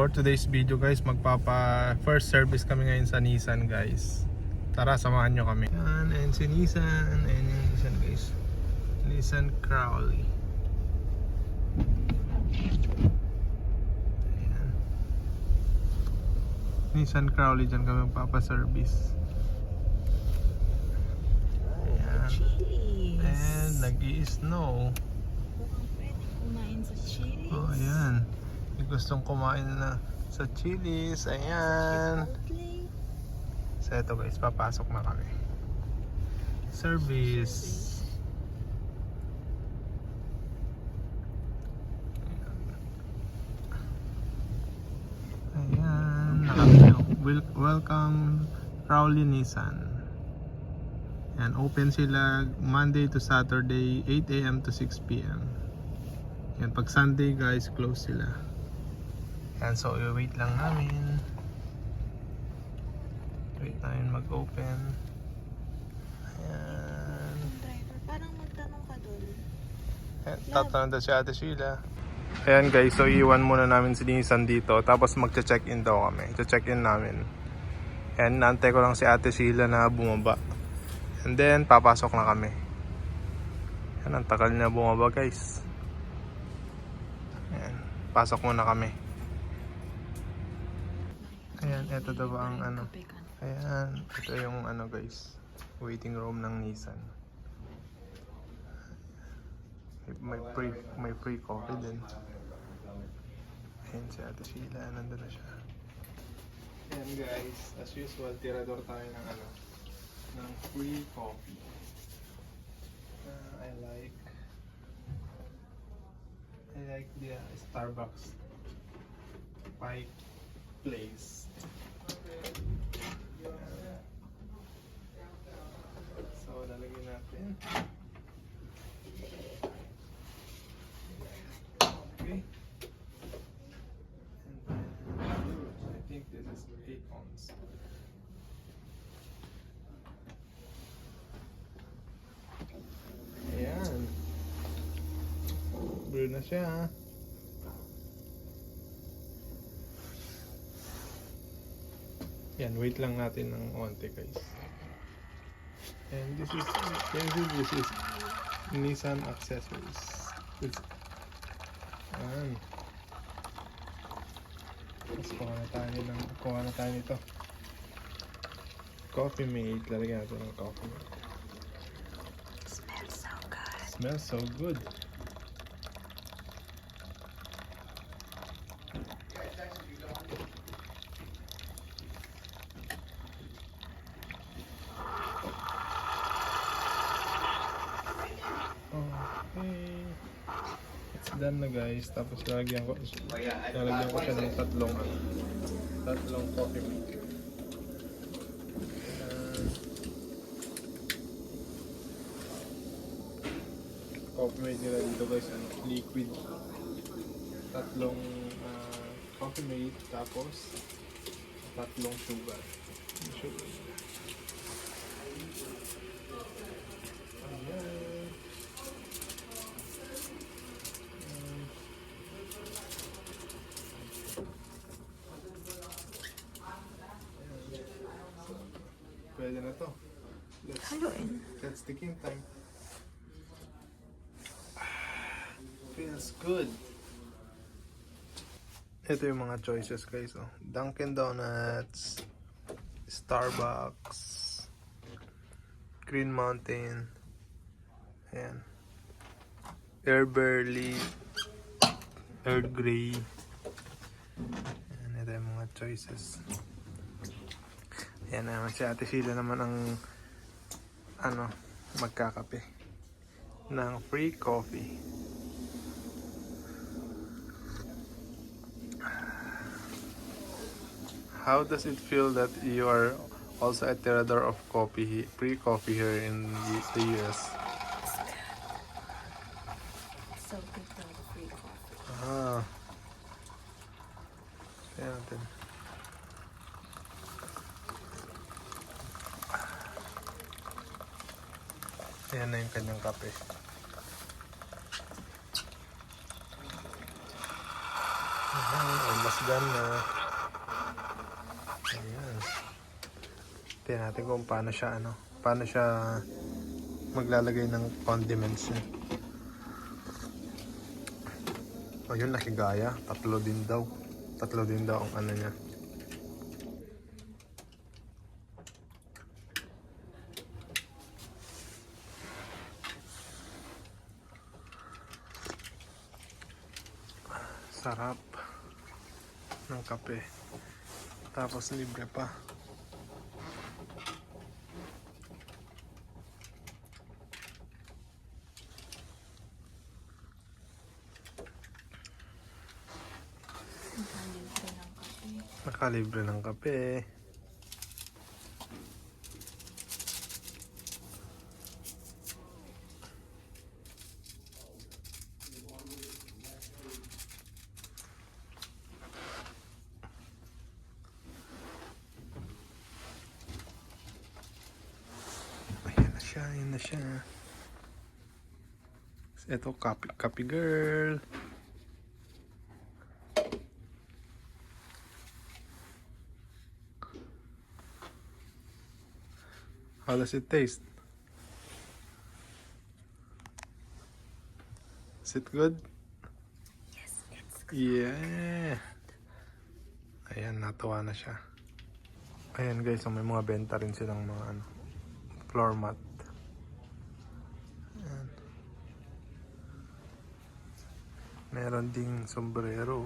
for today's video guys, magpapa first service kami ngayon sa Nissan guys. Tara, samahan nyo kami. Yan, and si Nissan, and yung Nissan guys, Nissan Crowley. Ayan. Nissan Crowley, dyan kami magpapa-service. Ayan. And nag-i-snow. Mukhang pwede kumain sa chili. Oh, ayan. May gustong kumain na sa Chili's. Ayan. So ito guys, papasok na kami. Service. Ayan. Welcome Crowley Nissan. Ayan, open sila Monday to Saturday 8 AM to 6 PM. Ayan, pag Sunday guys, close sila. Ayan, so i-wait lang namin. Wait namin mag-open. Ayan. Driver, parang magtanong ka doon. Ayan, tatanong daw si Ate Sheila. Ayan guys, so iwan muna namin si Nissan dito. Tapos magcha-check-in daw kami. Cha-check-in namin. Ayan, naantay ko lang si Ate Sheila na bumaba. And then, papasok na kami. Ayan, ang tagal na bumaba guys. Ayan, pasok muna kami. Ayan, ito daw ba ang ano. Ayan, ito yung ano guys, waiting room ng Nissan. May free coffee din. Ayan si Ate Sheila, nandun na siya. Ayan guys, as usual, tirador tayo ng ano, ng free coffee. I like the Starbucks Pike Place. So, lalagyan natin. Okay. And then, I think this is 8 ounce. Ayan. Brew na siya. Yan, wait lang natin ng onte guys. And this is Nissan accessories. Ayan. Tapos kuha na tayo nito. Coffee Mate. Lalagyan natin ng Coffee Mate. Smells so good. Smells so good. Okay. It's done na guys. Tapos lalagyan ko siya ng tatlong coffee maker. Coffee mate nila dito guys, liquid. Tatlong coffee mate, tapos tatlong sugar. Ayan. Pwede na to. Haluin. Let's taking time. Feels good. Ito yung mga choices guys. Oh. Dunkin Donuts, Starbucks, Green Mountain, ayan, Earl Grey. Ayan, ito yung mga choices. Ayan naman si Ate Sheila naman ang magkakape ng free coffee. How does it feel that you are also a tirador of coffee, free coffee here in the US? So good daw, the free coffee. Ah. Kaya natin. Ayan na yung kanyang kape. Ayan, almost done na. Ayan. Tingnan natin kung paano siya, paano siya maglalagay ng condiments niya. O yun, nakigaya. Tatlo din daw ang ano niya. Sarap ng kape. Tapos libre pa. Nakalibre Nakalibre ng ng kape. kape. Ayan na siya. Ito, copy girl. How does it taste? Is it good? Yes, it's good. Yeah. Ayan, natuwa na siya. Ayan guys, may mga benta rin silang mga floor mat. Ayan. Meron ding sombrero.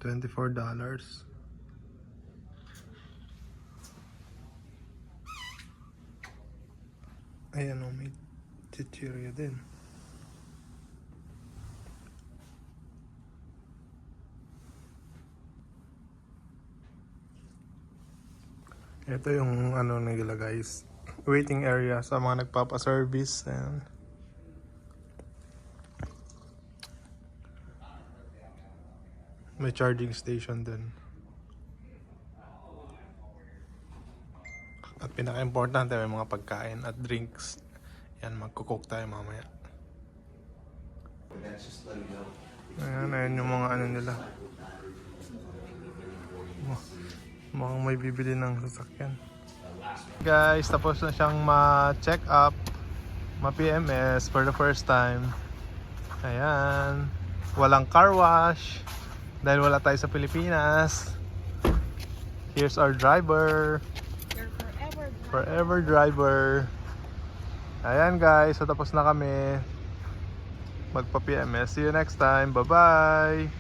$24. Ayan o, may chichirya din. Ito yung nila guys, waiting area sa mga nagpapa-service. Ayan. May charging station din. At pinaka-importante, may mga pagkain at drinks. Yan, magkukook tayo mamaya. Ayan yung mga nila. Mukhang may bibili ng sasakyan. Guys, tapos na siyang ma-check up, ma-PMS for the first time. Ayan. Walang car wash dahil wala tayo sa Pilipinas. Here's our driver. Your Forever driver. Ayan guys, so tapos na kami magpa-PMS. See you next time. Bye-bye.